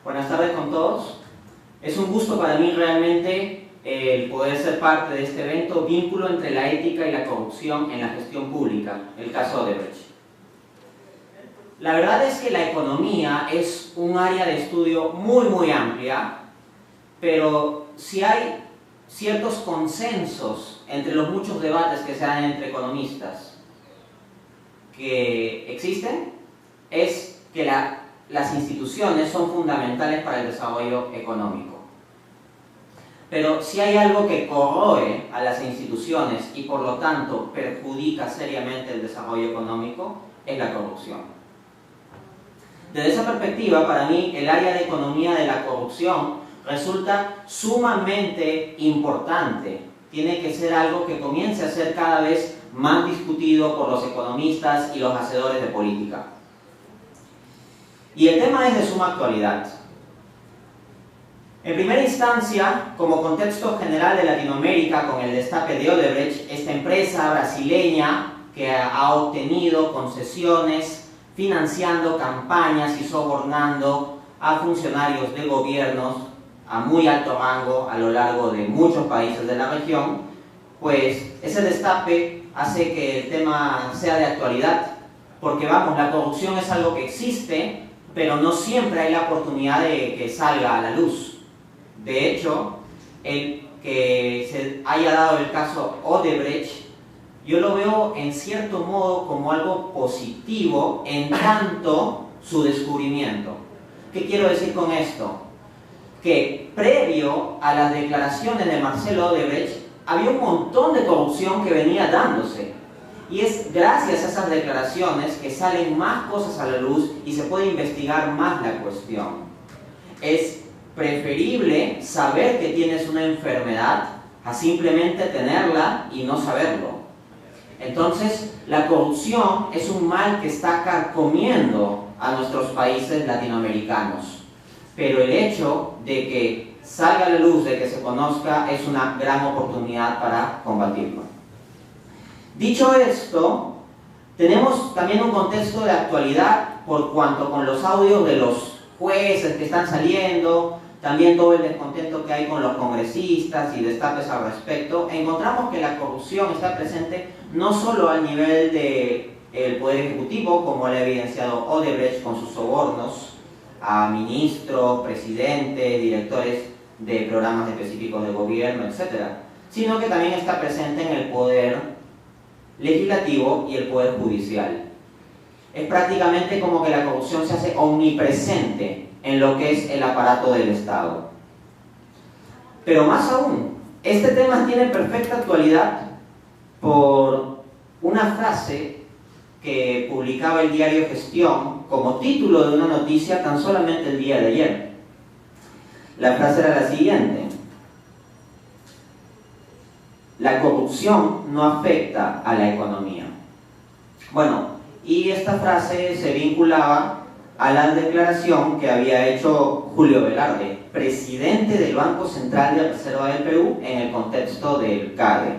Buenas tardes con todos. Es un gusto para mí realmente el poder ser parte de este evento, vínculo entre la ética y la corrupción en la gestión pública, el caso Odebrecht. La verdad es que la economía es un área de estudio muy amplia, pero si hay ciertos consensos entre los muchos debates que se dan entre economistas que existen, es que las instituciones son fundamentales para el desarrollo económico. Pero si hay algo que corroe a las instituciones y por lo tanto perjudica seriamente el desarrollo económico, es la corrupción. Desde esa perspectiva, para mí, el área de economía de la corrupción resulta sumamente importante. Tiene que ser algo que comience a ser cada vez más discutido por los economistas y los hacedores de política. Y el tema es de suma actualidad. En primera instancia, como contexto general de Latinoamérica, con el destape de Odebrecht, esta empresa brasileña que ha obtenido concesiones financiando campañas y sobornando a funcionarios de gobiernos a muy alto rango a lo largo de muchos países de la región, pues ese destape hace que el tema sea de actualidad, porque vamos, la corrupción es algo que existe, pero no siempre hay la oportunidad de que salga a la luz. De hecho, el que se haya dado el caso Odebrecht, yo lo veo en cierto modo como algo positivo en tanto su descubrimiento. ¿Qué quiero decir con esto? Que previo a las declaraciones de Marcelo Odebrecht había un montón de corrupción que venía dándose. Y es gracias a esas declaraciones que salen más cosas a la luz y se puede investigar más la cuestión. Es preferible saber que tienes una enfermedad a simplemente tenerla y no saberlo. Entonces, la corrupción es un mal que está carcomiendo a nuestros países latinoamericanos. Pero el hecho de que salga a la luz, de que se conozca, es una gran oportunidad para combatirlo. Dicho esto, tenemos también un contexto de actualidad por cuanto con los audios de los jueces que están saliendo, también todo el descontento que hay con los congresistas y destapes al respecto, encontramos que la corrupción está presente no solo al nivel del Poder Ejecutivo, como lo ha evidenciado Odebrecht con sus sobornos a ministros, presidentes, directores de programas específicos de gobierno, etc., sino que también está presente en el Poder Legislativo y el Poder Judicial. Es prácticamente como que la corrupción se hace omnipresente en lo que es el aparato del Estado. Pero más aún, este tema tiene perfecta actualidad por una frase que publicaba el diario Gestión como título de una noticia tan solamente el día de ayer. La frase era la siguiente: la corrupción no afecta a la economía. Bueno, y esta frase se vinculaba a la declaración que había hecho Julio Velarde, presidente del Banco Central de Reserva del Perú, en el contexto del CADE,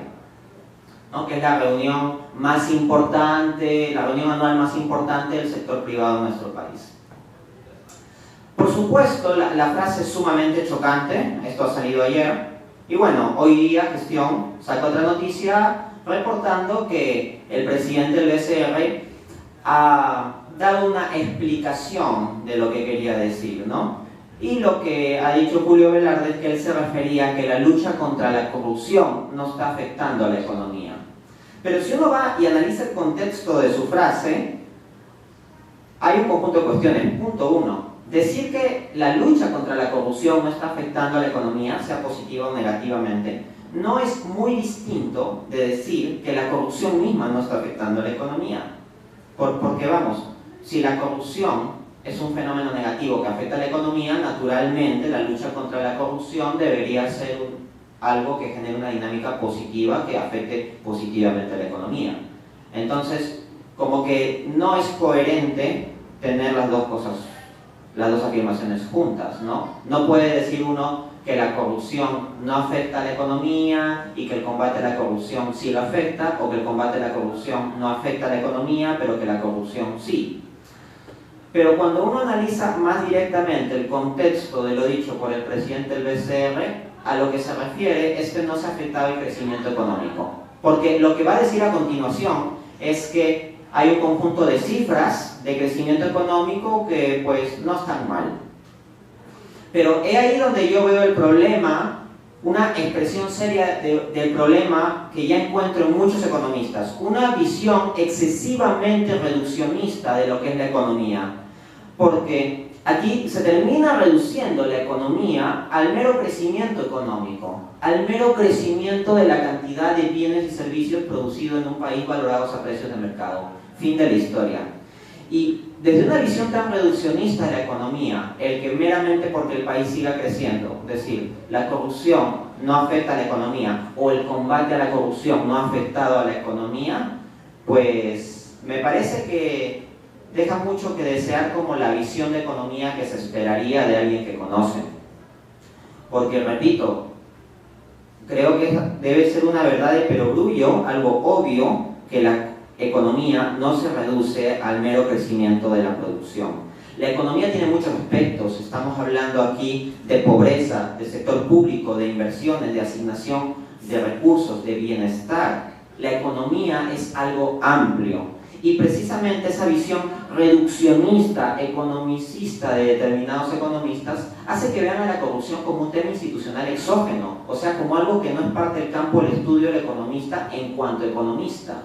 ¿no?, que es la reunión más importante, la reunión anual más importante del sector privado en nuestro país. Por supuesto, la frase es sumamente chocante, esto ha salido ayer, y bueno, hoy día Gestión saca otra noticia reportando que el presidente del BCR ha dado una explicación de lo que quería decir, ¿no? Y lo que ha dicho Julio Velarde es que él se refería a que la lucha contra la corrupción no está afectando a la economía. Pero si uno va y analiza el contexto de su frase, hay un conjunto de cuestiones. Punto 1. Decir que la lucha contra la corrupción no está afectando a la economía, sea positiva o negativamente, no es muy distinto de decir que la corrupción misma no está afectando a la economía. Porque vamos, si la corrupción es un fenómeno negativo que afecta a la economía, naturalmente la lucha contra la corrupción debería ser algo que genere una dinámica positiva que afecte positivamente a la economía. Entonces, como que no es coherente tener las dos cosas, las dos afirmaciones juntas, ¿no? No puede decir uno que la corrupción no afecta a la economía y que el combate a la corrupción sí lo afecta, o que el combate a la corrupción no afecta a la economía, pero que la corrupción sí. Pero cuando uno analiza más directamente el contexto de lo dicho por el presidente del BCR, a lo que se refiere es que no se ha afectado el crecimiento económico. Porque lo que va a decir a continuación es que hay un conjunto de cifras de crecimiento económico que pues no están mal. Pero es ahí donde yo veo el problema, una expresión seria del problema que ya encuentro en muchos economistas, una visión excesivamente reduccionista de lo que es la economía, porque aquí se termina reduciendo la economía al mero crecimiento económico, al mero crecimiento de la cantidad de bienes y servicios producidos en un país valorados a precios de mercado. Fin de la historia. Y desde una visión tan reduccionista de la economía, el que meramente porque el país siga creciendo, es decir, la corrupción no afecta a la economía o el combate a la corrupción no ha afectado a la economía, pues me parece que deja mucho que desear como la visión de economía que se esperaría de alguien que conoce. Porque, repito, creo que debe ser una verdad de perogrullo, algo obvio, que la economía no se reduce al mero crecimiento de la producción. La economía tiene muchos aspectos, estamos hablando aquí de pobreza, de sector público, de inversiones, de asignación de recursos, de bienestar. La economía es algo amplio y precisamente esa visión reduccionista, economicista de determinados economistas hace que vean a la corrupción como un tema institucional exógeno, o sea, como algo que no es parte del campo del estudio del economista en cuanto economista,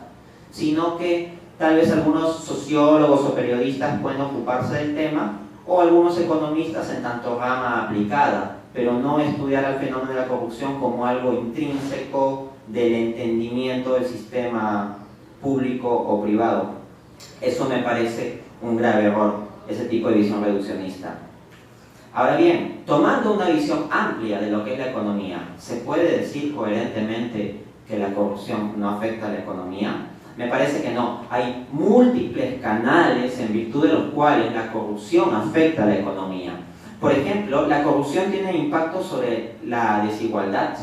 sino que tal vez algunos sociólogos o periodistas pueden ocuparse del tema, o algunos economistas en tanto rama aplicada, pero no estudiar el fenómeno de la corrupción como algo intrínseco del entendimiento del sistema público o privado. Eso me parece un grave error, ese tipo de visión reduccionista. Ahora bien, tomando una visión amplia de lo que es la economía, ¿se puede decir coherentemente que la corrupción no afecta a la economía? Me parece que no. Hay múltiples canales en virtud de los cuales la corrupción afecta a la economía. Por ejemplo, la corrupción tiene impacto sobre la desigualdad,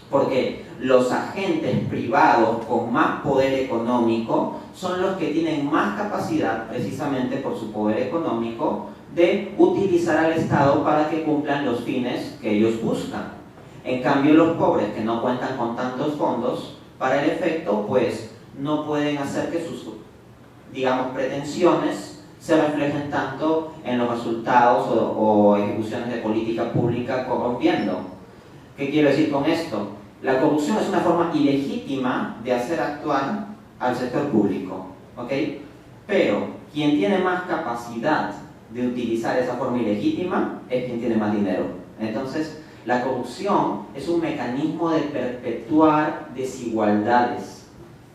porque los agentes privados con más poder económico son los que tienen más capacidad, precisamente por su poder económico, de utilizar al Estado para que cumplan los fines que ellos buscan. En cambio, los pobres que no cuentan con tantos fondos para el efecto, pues no pueden hacer que sus, digamos, pretensiones se reflejen tanto en los resultados o ejecuciones de política pública corrompiendo. ¿Qué quiero decir con esto? La corrupción es una forma ilegítima de hacer actuar al sector público, ¿ok? Pero quien tiene más capacidad de utilizar esa forma ilegítima es quien tiene más dinero. Entonces, la corrupción es un mecanismo de perpetuar desigualdades.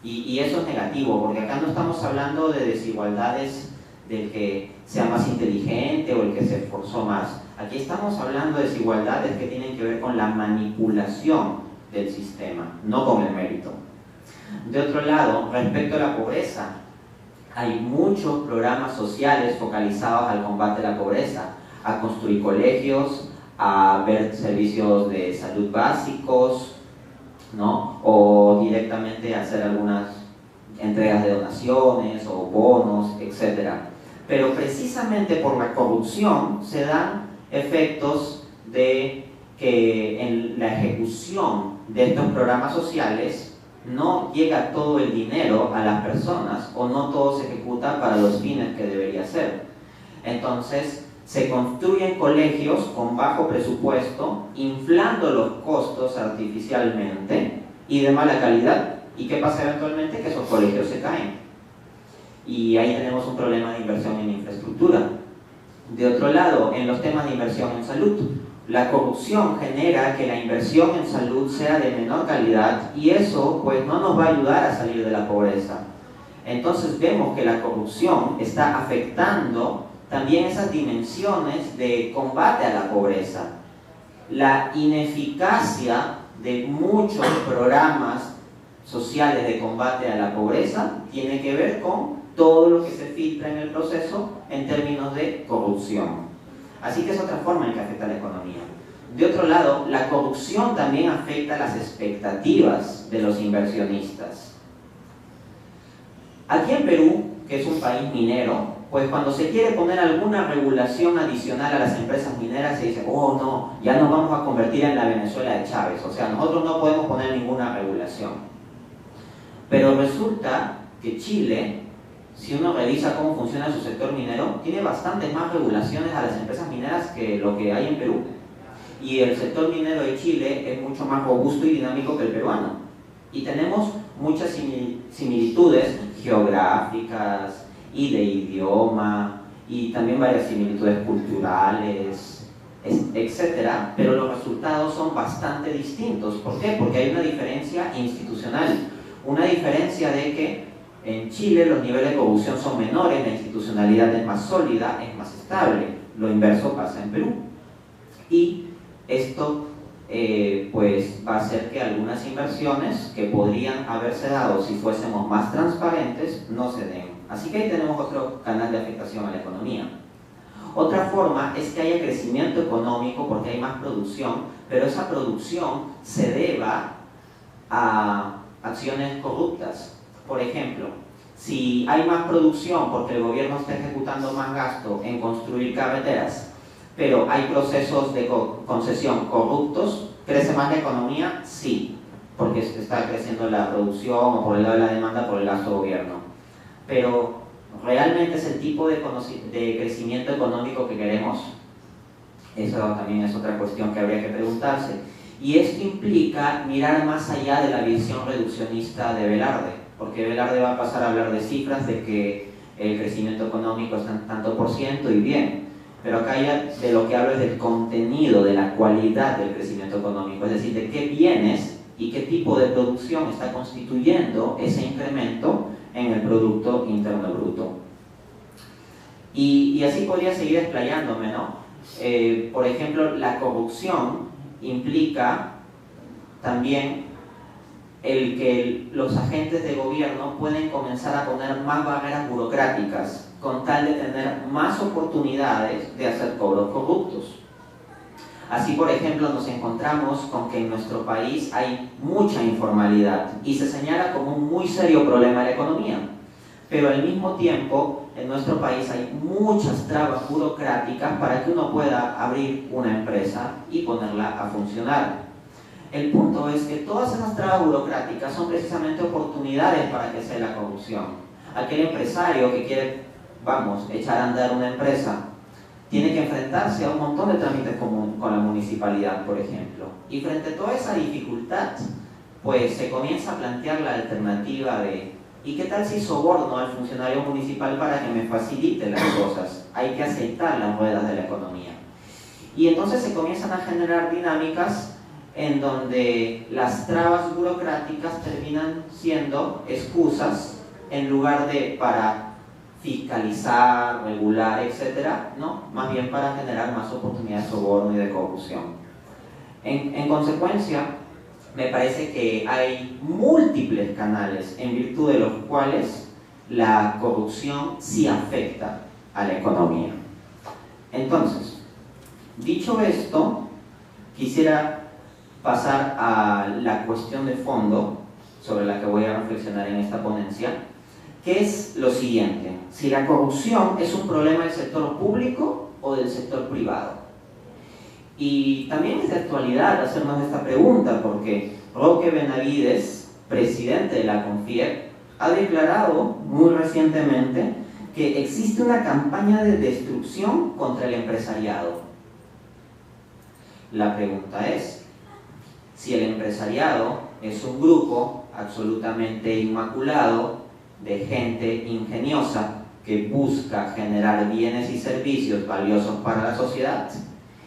Y eso es negativo, porque acá no estamos hablando de desigualdades del que sea más inteligente o el que se esforzó más. Aquí estamos hablando de desigualdades que tienen que ver con la manipulación del sistema, no con el mérito. De otro lado, respecto a la pobreza, hay muchos programas sociales focalizados al combate a la pobreza, a construir colegios, a ver servicios de salud básicos, ¿no? O directamente hacer algunas entregas de donaciones o bonos, etc. Pero precisamente por la corrupción se dan efectos de que en la ejecución de estos programas sociales no llega todo el dinero a las personas o no todo se ejecuta para los fines que debería ser. Entonces se construyen colegios con bajo presupuesto, inflando los costos artificialmente y de mala calidad. ¿Y qué pasa eventualmente? Que esos colegios se caen. Y ahí tenemos un problema de inversión en infraestructura. De otro lado, en los temas de inversión en salud, la corrupción genera que la inversión en salud sea de menor calidad y eso pues no nos va a ayudar a salir de la pobreza. Entonces vemos que la corrupción está afectando también esas dimensiones de combate a la pobreza. La ineficacia de muchos programas sociales de combate a la pobreza tiene que ver con todo lo que se filtra en el proceso en términos de corrupción. Así que es otra forma en que afecta a la economía. De otro lado, la corrupción también afecta las expectativas de los inversionistas. Aquí en Perú, que es un país minero, pues cuando se quiere poner alguna regulación adicional a las empresas mineras se dice, oh no, ya nos vamos a convertir en la Venezuela de Chávez, o sea, nosotros no podemos poner ninguna regulación. Pero resulta que Chile, si uno revisa cómo funciona su sector minero, tiene bastantes más regulaciones a las empresas mineras que lo que hay en Perú. Y el sector minero de Chile es mucho más robusto y dinámico que el peruano. Y tenemos muchas similitudes geográficas y de idioma, y también varias similitudes culturales, etcétera, pero los resultados son bastante distintos. ¿Por qué? Porque hay una diferencia institucional, una diferencia de que en Chile los niveles de corrupción son menores, la institucionalidad es más sólida, es más estable. Lo inverso pasa en Perú. Y esto pues va a hacer que algunas inversiones que podrían haberse dado si fuésemos más transparentes no se den. Así que ahí tenemos otro canal de afectación a la economía. Otra forma es que haya crecimiento económico porque hay más producción, pero esa producción se deba a acciones corruptas. Por ejemplo, si hay más producción porque el gobierno está ejecutando más gasto en construir carreteras, pero hay procesos de concesión corruptos, ¿crece más la economía? Sí, porque está creciendo la producción o por el lado de la demanda por el gasto gobierno. Pero, ¿realmente es el tipo de crecimiento económico que queremos? Eso también es otra cuestión que habría que preguntarse. Y esto implica mirar más allá de la visión reduccionista de Velarde, porque Velarde va a pasar a hablar de cifras de que el crecimiento económico está en tanto por ciento y bien. Pero acá ya de lo que hablo es del contenido, de la cualidad del crecimiento económico, es decir, de qué bienes y qué tipo de producción está constituyendo ese incremento en el Producto Interno Bruto. Y así podría seguir explayándome, ¿no? Por ejemplo, la corrupción implica también el que los agentes de gobierno pueden comenzar a poner más barreras burocráticas con tal de tener más oportunidades de hacer cobros corruptos. Así, por ejemplo, nos encontramos con que en nuestro país hay mucha informalidad y se señala como un muy serio problema de la economía. Pero al mismo tiempo, en nuestro país hay muchas trabas burocráticas para que uno pueda abrir una empresa y ponerla a funcionar. El punto es que todas esas trabas burocráticas son precisamente oportunidades para que sea la corrupción. Aquel empresario que quiere, echar a andar una empresa, tiene que enfrentarse a un montón de trámites con la municipalidad, por ejemplo. Y frente a toda esa dificultad, pues se comienza a plantear la alternativa de ¿y qué tal si soborno al funcionario municipal para que me facilite las cosas? Hay que aceitar las ruedas de la economía. Y entonces se comienzan a generar dinámicas en donde las trabas burocráticas terminan siendo excusas en lugar de para fiscalizar, regular, etcétera, ¿no? Más bien para generar más oportunidades de soborno y de corrupción. En consecuencia, me parece que hay múltiples canales en virtud de los cuales la corrupción sí afecta a la economía. Entonces, dicho esto, quisiera pasar a la cuestión de fondo sobre la que voy a reflexionar en esta ponencia, que es lo siguiente: si la corrupción es un problema del sector público o del sector privado. Y también es de actualidad hacernos esta pregunta, porque Roque Benavides, presidente de la CONFIEP, ha declarado muy recientemente que existe una campaña de destrucción contra el empresariado. La pregunta es, si el empresariado es un grupo absolutamente inmaculado de gente ingeniosa que busca generar bienes y servicios valiosos para la sociedad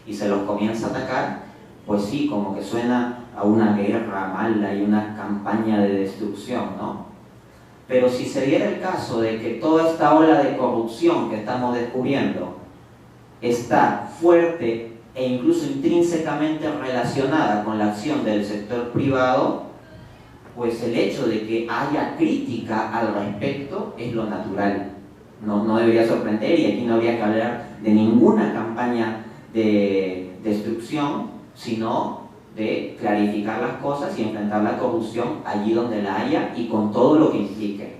y se los comienza a atacar, pues sí, como que suena a una guerra mala y una campaña de destrucción, ¿no? Pero si se diera el caso de que toda esta ola de corrupción que estamos descubriendo está fuerte e incluso intrínsecamente relacionada con la acción del sector privado, pues el hecho de que haya crítica al respecto es lo natural. No debería sorprender, y aquí no habría que hablar de ninguna campaña de destrucción, sino de clarificar las cosas y enfrentar la corrupción allí donde la haya y con todo lo que implique.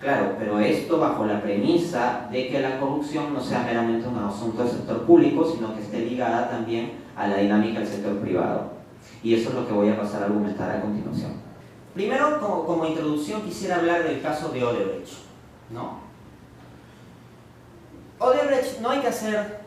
Claro, pero esto bajo la premisa de que la corrupción no sea meramente un asunto del sector público, sino que esté ligada también a la dinámica del sector privado. Y eso es lo que voy a pasar a argumentar a continuación. Primero, como introducción, quisiera hablar del caso de Odebrecht, ¿no? Odebrecht no hay que hacer,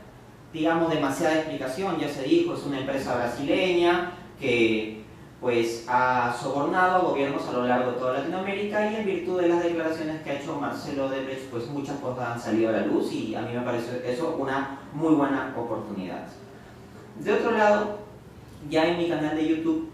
digamos, demasiada explicación, ya se dijo, es una empresa brasileña que pues ha sobornado a gobiernos a lo largo de toda Latinoamérica, y en virtud de las declaraciones que ha hecho Marcelo Odebrecht, pues muchas cosas han salido a la luz, y a mí me parece eso una muy buena oportunidad. De otro lado, ya en mi canal de YouTube,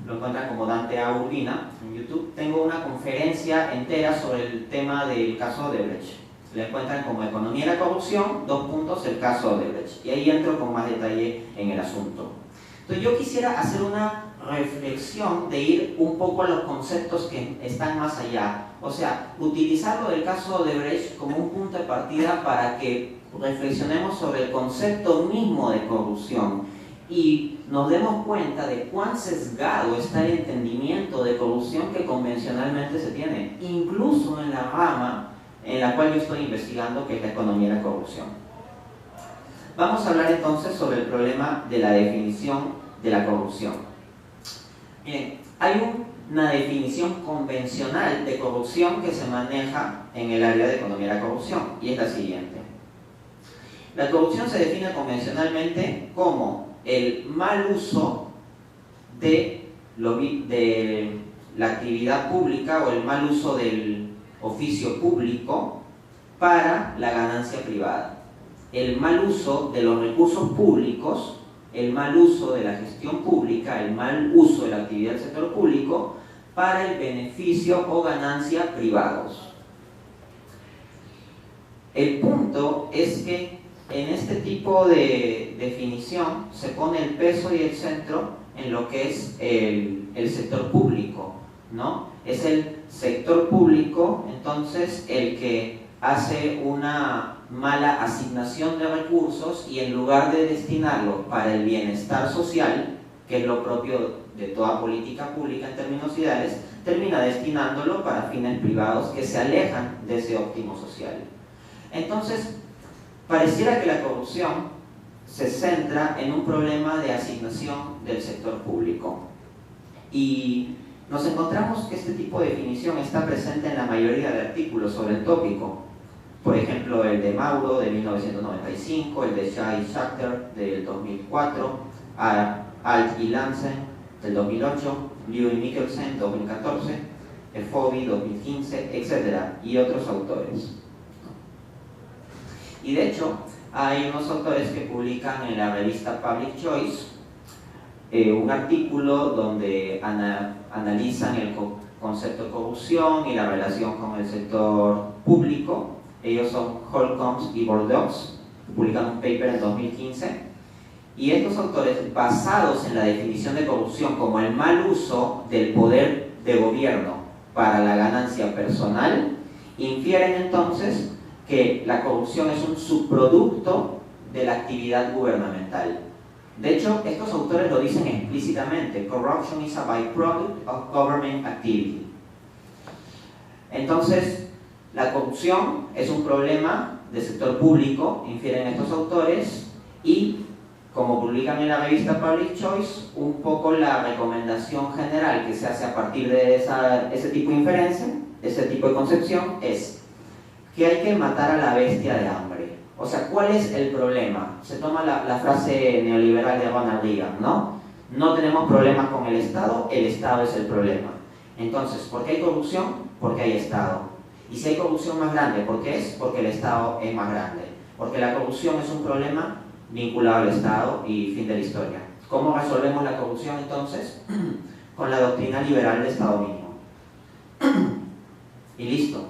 lo encuentran como Dante A. Urbina en YouTube, tengo una conferencia entera sobre el tema del caso Odebrecht. Le encuentran como Economía y la corrupción, el caso Odebrecht, y ahí entro con más detalle en el asunto. Entonces yo quisiera hacer una reflexión de ir un poco a los conceptos que están más allá, o sea, utilizarlo del caso Odebrecht como un punto de partida para que reflexionemos sobre el concepto mismo de corrupción y nos demos cuenta de cuán sesgado está el entendimiento de corrupción que convencionalmente se tiene, incluso en la rama en la cual yo estoy investigando, que es la economía de la corrupción. Vamos a hablar entonces sobre el problema de la definición de la corrupción. Bien, hay una definición convencional de corrupción que se maneja en el área de economía de la corrupción, y es la siguiente. La corrupción se define convencionalmente como el mal uso de la actividad pública o el mal uso del oficio público para la ganancia privada. El mal uso de los recursos públicos, el mal uso de la gestión pública, el mal uso de la actividad del sector público para el beneficio o ganancia privados. El punto es que en este tipo de definición se pone el peso y el centro en lo que es el sector público, ¿no? Es el sector público, entonces, el que hace una mala asignación de recursos y en lugar de destinarlo para el bienestar social, que es lo propio de toda política pública en términos ideales, termina destinándolo para fines privados que se alejan de ese óptimo social. Entonces, pareciera que la corrupción se centra en un problema de asignación del sector público. Y nos encontramos que este tipo de definición está presente en la mayoría de artículos sobre el tópico. Por ejemplo, el de Mauro de 1995, el de Shah y Schachter del 2004, Alt y Lansen del 2008, Liu y Mikkelsen 2014, Efovi 2015, etc. y otros autores. Y de hecho, hay unos autores que publican en la revista Public Choice un artículo donde analizan el concepto de corrupción y la relación con el sector público. Ellos son Holcombs y Bordeaux, publican un paper en 2015. Y estos autores, basados en la definición de corrupción como el mal uso del poder de gobierno para la ganancia personal, infieren entonces que la corrupción es un subproducto de la actividad gubernamental. De hecho, estos autores lo dicen explícitamente: corruption is a byproduct of government activity. Entonces, la corrupción es un problema del sector público, infieren estos autores, y como publican en la revista Public Choice, un poco la recomendación general que se hace a partir de ese tipo de inferencia, ese tipo de concepción, es que hay que matar a la bestia de hambre. O sea, ¿cuál es el problema? Se toma la frase neoliberal de Ronald Reagan, ¿no? No tenemos problemas con el Estado es el problema. Entonces, ¿por qué hay corrupción? Porque hay Estado. Y si hay corrupción más grande, ¿por qué es? Porque el Estado es más grande. Porque la corrupción es un problema vinculado al Estado y fin de la historia. ¿Cómo resolvemos la corrupción entonces? Con la doctrina liberal de Estado mínimo. Y listo.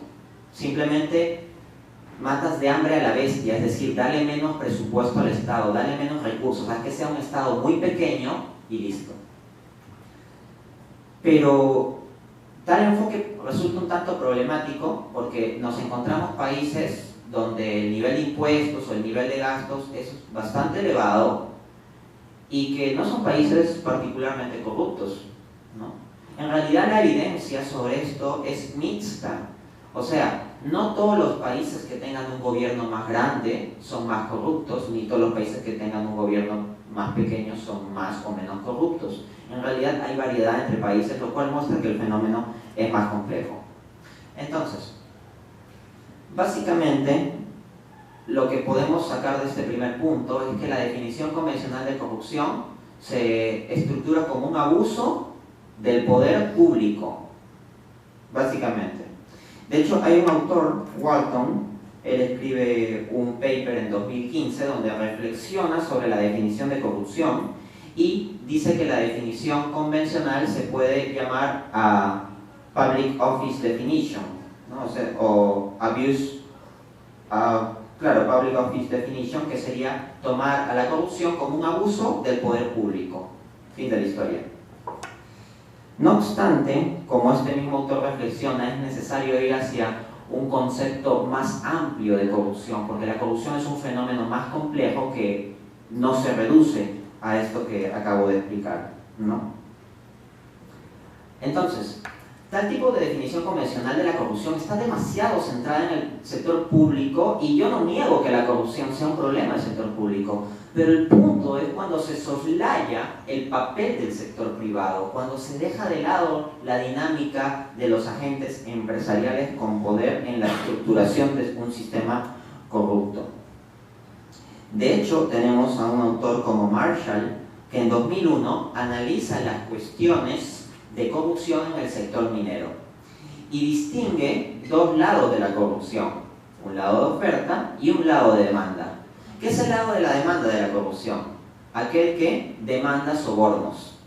Simplemente matas de hambre a la bestia, es decir, dale menos presupuesto al Estado, dale menos recursos, haz que sea un Estado muy pequeño y listo. Pero tal enfoque resulta un tanto problemático porque nos encontramos países donde el nivel de impuestos o el nivel de gastos es bastante elevado y que no son países particularmente corruptos, ¿no? En realidad la evidencia sobre esto es mixta. O sea, no todos los países que tengan un gobierno más grande son más corruptos, ni todos los países que tengan un gobierno más pequeño son más o menos corruptos. En realidad hay variedad entre países, lo cual muestra que el fenómeno es más complejo. Entonces, básicamente, lo que podemos sacar de este primer punto es que la definición convencional de corrupción se estructura como un abuso del poder público, básicamente. De hecho, hay un autor, Walton, él escribe un paper en 2015 donde reflexiona sobre la definición de corrupción y dice que la definición convencional se puede llamar a Public Office Definition, ¿no? O abuse, claro, Public Office Definition, que sería tomar a la corrupción como un abuso del poder público. Fin de la historia. No obstante, como este mismo autor reflexiona, es necesario ir hacia un concepto más amplio de corrupción, porque la corrupción es un fenómeno más complejo que no se reduce a esto que acabo de explicar, ¿no? Entonces, tal tipo de definición convencional de la corrupción está demasiado centrada en el sector público, y yo no niego que la corrupción sea un problema del sector público, pero el punto es cuando se soslaya el papel del sector privado, cuando se deja de lado la dinámica de los agentes empresariales con poder en la estructuración de un sistema corrupto. De hecho, tenemos a un autor como Marshall, que en 2001 analiza las cuestiones de corrupción en el sector minero y distingue dos lados de la corrupción, un lado de oferta y un lado de demanda. ¿Qué es el lado de la demanda de la corrupción? Aquel que demanda sobornos.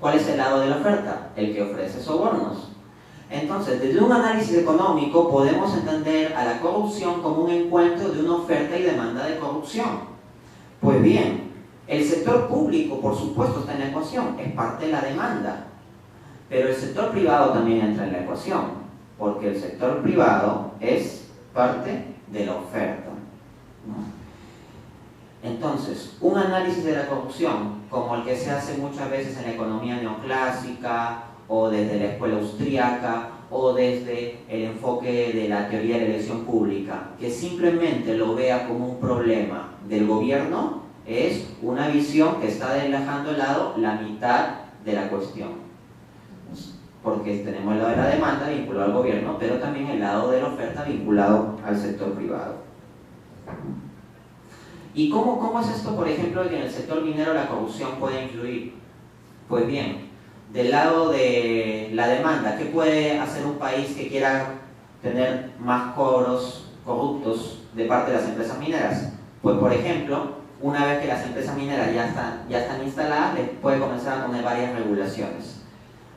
¿Cuál es el lado de la oferta? El que ofrece sobornos. Entonces, desde un análisis económico podemos entender a la corrupción como un encuentro de una oferta y demanda de corrupción. Pues bien, el sector público, por supuesto, está en la ecuación, es parte de la demanda. Pero el sector privado también entra en la ecuación, porque el sector privado es parte de la oferta, ¿no? Entonces, un análisis de la corrupción, como el que se hace muchas veces en la economía neoclásica, o desde la escuela austríaca, o desde el enfoque de la teoría de la elección pública, que simplemente lo vea como un problema del gobierno, es una visión que está dejando de lado la mitad de la cuestión. Porque tenemos el lado de la demanda vinculado al gobierno, pero también el lado de la oferta vinculado al sector privado. ¿Y cómo es esto, por ejemplo, de que en el sector minero la corrupción puede influir? Pues bien, del lado de la demanda, ¿qué puede hacer un país que quiera tener más cobros corruptos de parte de las empresas mineras? Pues, por ejemplo, una vez que las empresas mineras ya están instaladas, les puede comenzar a poner varias regulaciones,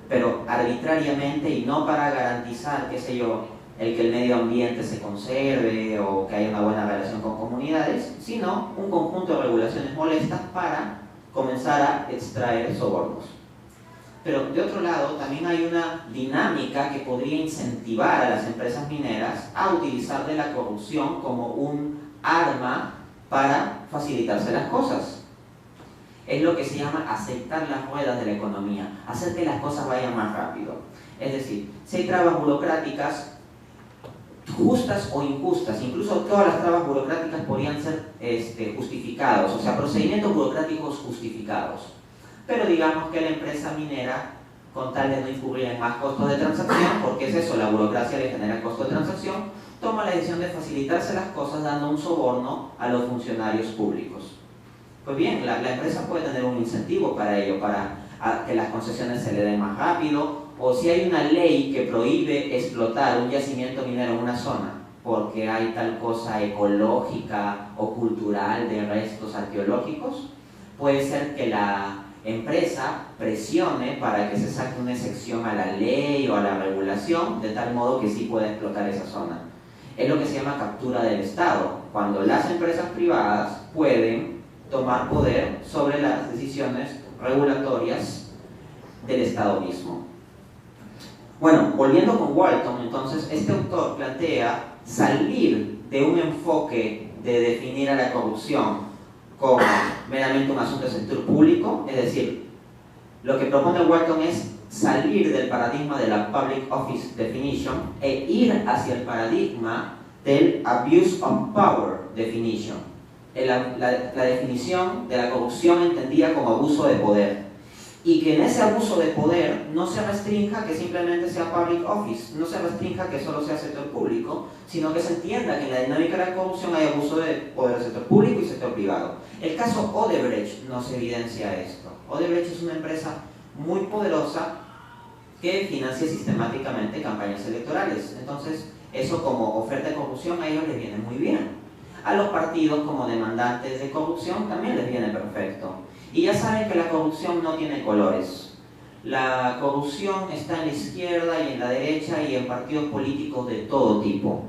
pero arbitrariamente y no para garantizar, qué sé yo, el que el medio ambiente se conserve o que haya una buena relación con comunidades, sino un conjunto de regulaciones molestas para comenzar a extraer sobornos. Pero de otro lado, también hay una dinámica que podría incentivar a las empresas mineras a utilizar de la corrupción como un arma para facilitarse las cosas. Es lo que se llama aceitar las ruedas de la economía, hacer que las cosas vayan más rápido. Es decir, si hay trabas burocráticas, justas o injustas, incluso todas las trabas burocráticas podrían ser justificados, o sea, procedimientos burocráticos justificados. Pero digamos que la empresa minera, con tal de no incurrir en más costos de transacción, porque es eso, la burocracia le genera costos de transacción, toma la decisión de facilitarse las cosas dando un soborno a los funcionarios públicos. Pues bien, la empresa puede tener un incentivo para ello, para que las concesiones se le den más rápido, o si hay una ley que prohíbe explotar un yacimiento minero en una zona porque hay tal cosa ecológica o cultural de restos arqueológicos, puede ser que la empresa presione para que se saque una excepción a la ley o a la regulación, de tal modo que sí pueda explotar esa zona. Es lo que se llama captura del Estado, cuando las empresas privadas pueden tomar poder sobre las decisiones regulatorias del Estado mismo. Bueno, volviendo con Walton, entonces, este autor plantea salir de un enfoque de definir a la corrupción como meramente un asunto del sector público, es decir, lo que propone Walton es salir del paradigma de la Public Office Definition e ir hacia el paradigma del Abuse of Power Definition, la definición de la corrupción entendida como abuso de poder, y que en ese abuso de poder no se restrinja que simplemente sea Public Office, no se restrinja que solo sea sector público, sino que se entienda que en la dinámica de la corrupción hay abuso de poder del sector público y sector privado. El caso Odebrecht nos evidencia esto. Odebrecht es una empresa muy poderosa que financia sistemáticamente campañas electorales. Entonces, eso como oferta de corrupción a ellos les viene muy bien. A los partidos como demandantes de corrupción también les viene perfecto. Y ya saben que la corrupción no tiene colores. La corrupción está en la izquierda y en la derecha y en partidos políticos de todo tipo.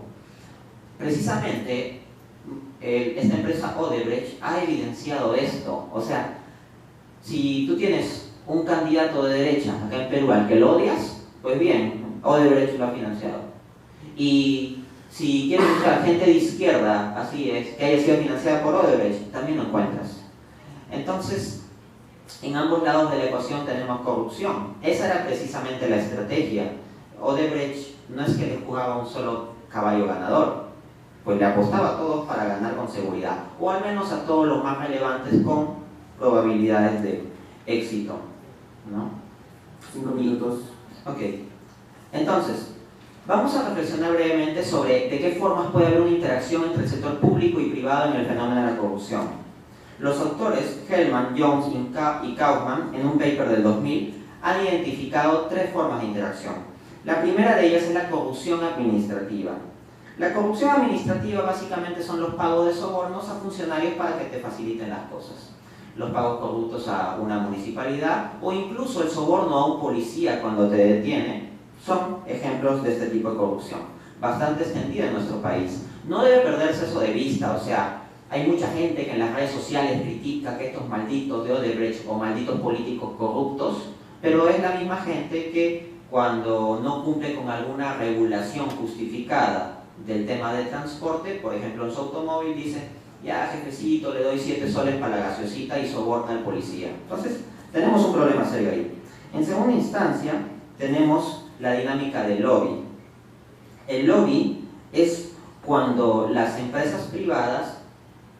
Precisamente, esta empresa Odebrecht ha evidenciado esto. O sea, si tú tienes un candidato de derecha acá en Perú al que lo odias, pues bien, Odebrecht lo ha financiado. Y si quieres buscar gente de izquierda, así es, que haya sido financiada por Odebrecht, también lo encuentras. Entonces, en ambos lados de la ecuación tenemos corrupción. Esa era precisamente la estrategia. Odebrecht no es que le jugaba un solo caballo ganador, pues le apostaba a todos para ganar con seguridad, o al menos a todos los más relevantes con probabilidades de éxito, ¿no? 5 minutos. Ok. Entonces, vamos a reflexionar brevemente sobre de qué formas puede haber una interacción entre el sector público y privado en el fenómeno de la corrupción. Los autores Hellman, Jones y Kaufman, en un paper del 2000, han identificado 3 formas de interacción. La primera de ellas es la corrupción administrativa. La corrupción administrativa básicamente son los pagos de sobornos a funcionarios para que te faciliten las cosas. Los pagos corruptos a una municipalidad o incluso el soborno a un policía cuando te detiene son ejemplos de este tipo de corrupción, bastante extendida en nuestro país. No debe perderse eso de vista, o sea, hay mucha gente que en las redes sociales critica que estos malditos de Odebrecht o malditos políticos corruptos, pero es la misma gente que cuando no cumple con alguna regulación justificada del tema del transporte, por ejemplo en su automóvil, dice: ya jefecito, le doy 7 soles para la gaseosita, y soborna al policía. Entonces, tenemos un problema serio ahí. En segunda instancia, tenemos la dinámica del lobby. El lobby es cuando las empresas privadas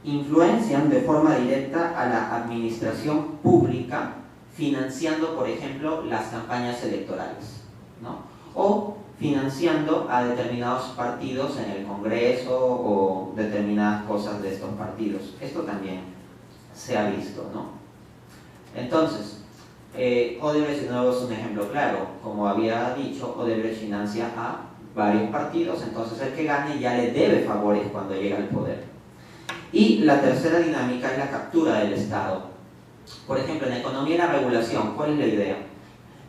influencian de forma directa a la administración pública, financiando, por ejemplo, las campañas electorales, ¿no? O financiando a determinados partidos en el Congreso o determinadas cosas de estos partidos. Esto también se ha visto, ¿no? Entonces, Odebrecht de nuevo es un ejemplo claro. Como había dicho, Odebrecht financia a varios partidos, entonces el que gane ya le debe favores cuando llega al poder. Y la tercera dinámica es la captura del Estado. Por ejemplo, en la economía y la regulación, ¿cuál es la idea?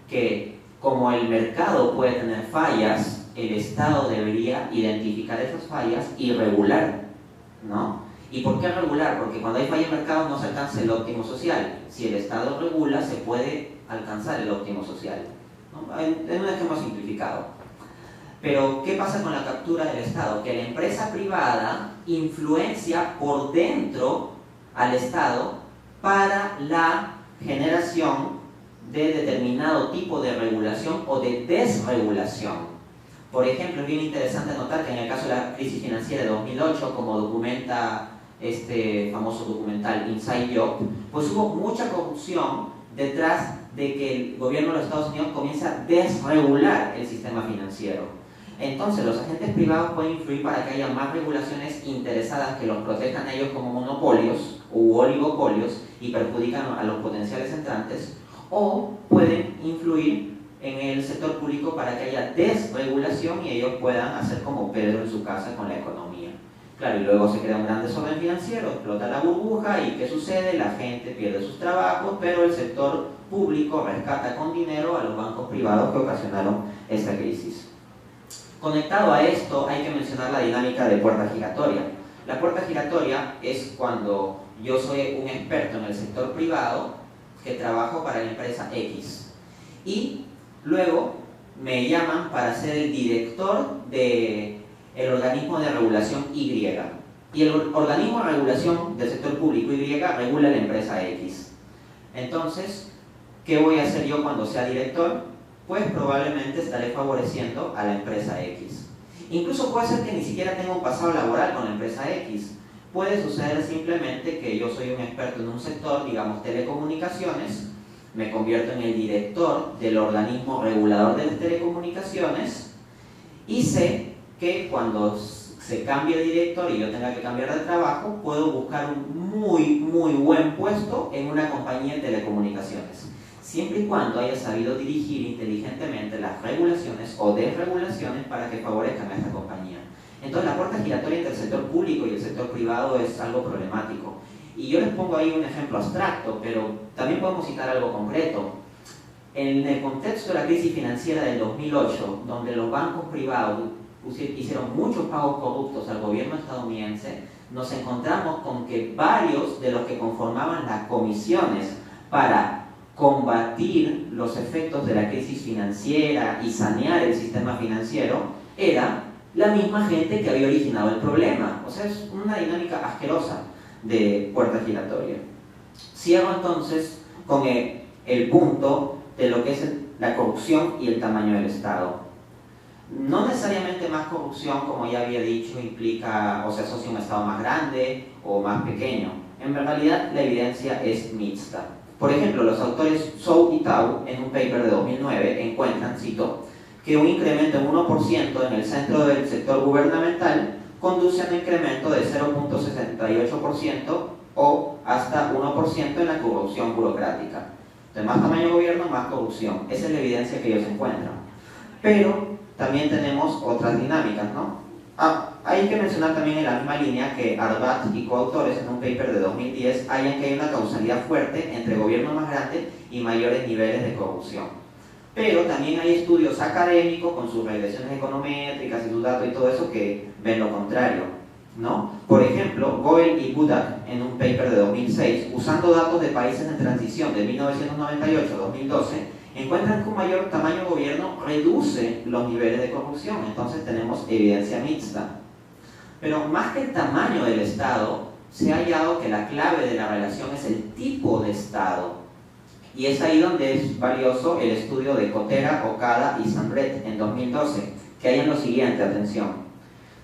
Que como el mercado puede tener fallas, el Estado debería identificar esas fallas y regular, ¿no? ¿Y por qué regular? Porque cuando hay falla en mercado no se alcanza el óptimo social. Si el Estado regula, se puede alcanzar el óptimo social, ¿no? En un esquema simplificado. Pero, ¿qué pasa con la captura del Estado? Que la empresa privada influencia por dentro al Estado para la generación de determinado tipo de regulación o de desregulación. Por ejemplo, es bien interesante notar que en el caso de la crisis financiera de 2008, como documenta este famoso documental Inside Job, pues hubo mucha corrupción detrás de que el gobierno de los Estados Unidos comienza a desregular el sistema financiero. Entonces, los agentes privados pueden influir para que haya más regulaciones interesadas que los protejan a ellos como monopolios u oligopolios y perjudican a los potenciales entrantes, o pueden influir en el sector público para que haya desregulación y ellos puedan hacer como Pedro en su casa con la economía. Claro, y luego se crea un gran desorden financiero, explota la burbuja y ¿qué sucede? La gente pierde sus trabajos, pero el sector público rescata con dinero a los bancos privados que ocasionaron esta crisis. Conectado a esto, hay que mencionar la dinámica de puerta giratoria. La puerta giratoria es cuando yo soy un experto en el sector privado que trabajo para la empresa X y luego me llaman para ser el director del organismo de regulación Y. Y el organismo de regulación del sector público Y regula la empresa X. Entonces, ¿qué voy a hacer yo cuando sea director? pues probablemente estaré favoreciendo a la empresa X. Incluso puede ser que ni siquiera tenga un pasado laboral con la empresa X. Puede suceder simplemente que yo soy un experto en un sector, digamos telecomunicaciones, me convierto en el director del organismo regulador de las telecomunicaciones y sé que cuando se cambie de director y yo tenga que cambiar de trabajo, puedo buscar un muy buen puesto en una compañía de telecomunicaciones, siempre y cuando haya sabido dirigir inteligentemente las regulaciones o desregulaciones para que favorezcan a esta compañía. Entonces la puerta giratoria entre el sector público y el sector privado es algo problemático. Y yo les pongo ahí un ejemplo abstracto, pero también podemos citar algo concreto. En el contexto de la crisis financiera del 2008, donde los bancos privados hicieron muchos pagos corruptos al gobierno estadounidense, nos encontramos con que varios de los que conformaban las comisiones para combatir los efectos de la crisis financiera y sanear el sistema financiero era la misma gente que había originado el problema. O sea, es una dinámica asquerosa de puerta giratoria. Cierro entonces con el punto de lo que es la corrupción y el tamaño del Estado. No necesariamente más corrupción, como ya había dicho, implica o se asocia a un Estado más grande o más pequeño. En realidad la evidencia es mixta. Por ejemplo, los autores Zhou y Tao, en un paper de 2009, encuentran, cito, que un incremento en 1% en el centro del sector gubernamental conduce a un incremento de 0.68% o hasta 1% en la corrupción burocrática. Entonces, más tamaño de gobierno, más corrupción. Esa es la evidencia que ellos encuentran. Pero también tenemos otras dinámicas, ¿no? Hay que mencionar también en la misma línea que Arbat y coautores en un paper de 2010 hallan que hay una causalidad fuerte entre gobierno más grande y mayores niveles de corrupción. Pero también hay estudios académicos con sus regresiones econométricas y sus datos y todo eso que ven lo contrario, ¿no? Por ejemplo, Goel y Budak en un paper de 2006, usando datos de países en transición de 1998 a 2012, encuentran que un mayor tamaño de gobierno reduce los niveles de corrupción. Entonces tenemos evidencia mixta. Pero más que el tamaño del Estado, se ha hallado que la clave de la relación es el tipo de Estado. Y es ahí donde es valioso el estudio de Kotera, Okada y Sandret en 2012, que hallan lo siguiente, atención.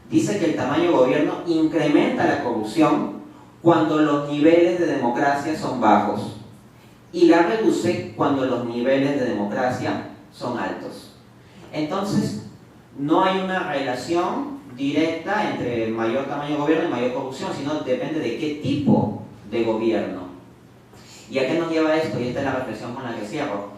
Dice que el tamaño de gobierno incrementa la corrupción cuando los niveles de democracia son bajos y la reduce cuando los niveles de democracia son altos. Entonces, no hay una relación directa entre mayor tamaño de gobierno y mayor corrupción, sino depende de qué tipo de gobierno. ¿Y a qué nos lleva esto? Y esta es la reflexión con la que cierro.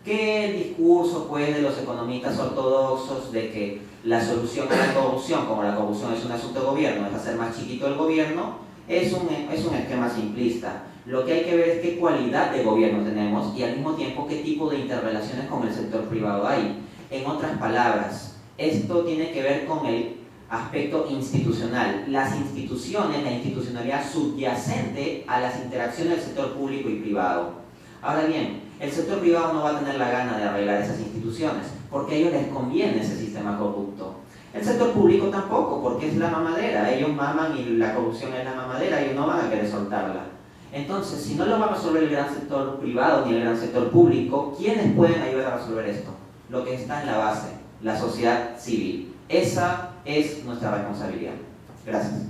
Que el discurso pues, de los economistas ortodoxos de que la solución a la corrupción, como la corrupción es un asunto de gobierno, es hacer más chiquito el gobierno, es un esquema simplista. Lo que hay que ver es qué cualidad de gobierno tenemos y al mismo tiempo qué tipo de interrelaciones con el sector privado hay. En otras palabras, esto tiene que ver con el aspecto institucional. Las instituciones, la institucionalidad subyacente a las interacciones del sector público y privado. Ahora bien, el sector privado no va a tener la gana de arreglar esas instituciones porque a ellos les conviene ese sistema corrupto. El sector público tampoco, porque es la mamadera. Ellos maman y la corrupción es la mamadera, ellos no van a querer soltarla. Entonces, si no lo va a resolver el gran sector privado ni el gran sector público, ¿quiénes pueden ayudar a resolver esto? Lo que está en la base, la sociedad civil. Esa es nuestra responsabilidad. Gracias.